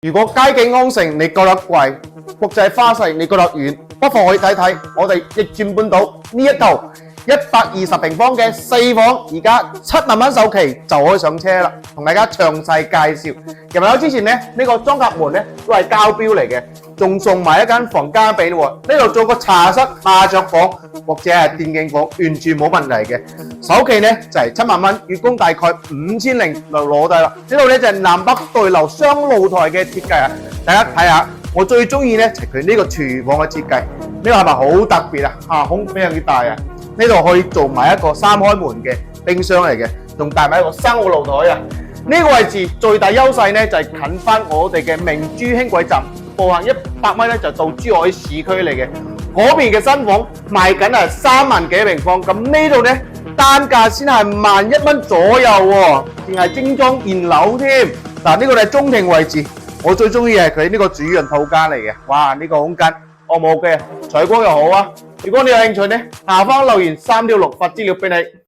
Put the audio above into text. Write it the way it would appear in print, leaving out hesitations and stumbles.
如果街景康城你覺得貴，國際花市你覺得遠，不妨可以睇睇我哋逆轉半島呢一套120平方嘅4房，而家7萬蚊首期就可以上車啦。同大家詳細介紹。入樓之前呢，呢個裝甲門呢都係膠標嚟嘅，仲送埋一間房間俾你喎。呢度做個茶室、麻雀房或者係電競房，完全冇問題嘅。首期呢就係7萬蚊，月供大概5000就攞低啦。呢度呢就係南北對流雙露台嘅設計啊！大家睇下，我最中意呢就係佢呢個廚房嘅設計，呢個係咪好特別啊？下空非常之大啊！呢度可以做埋一個3開門嘅冰箱嚟嘅，仲帶埋一個生活露台啊！呢個位置最大優勢呢就係近翻我哋嘅明珠輕軌站，步行100米呢就到珠海市區嚟嘅。嗰邊嘅新房賣緊係3萬幾平方，咁呢度呢單價先係11000蚊左右喎，仲係精裝現樓添。嗱，呢個係中庭位置，我最中意係佢呢個主人套間嚟嘅。哇，呢個空間我冇嘅採光又好啊！如果你有興趣呢，下方留言3條6發資料俾你。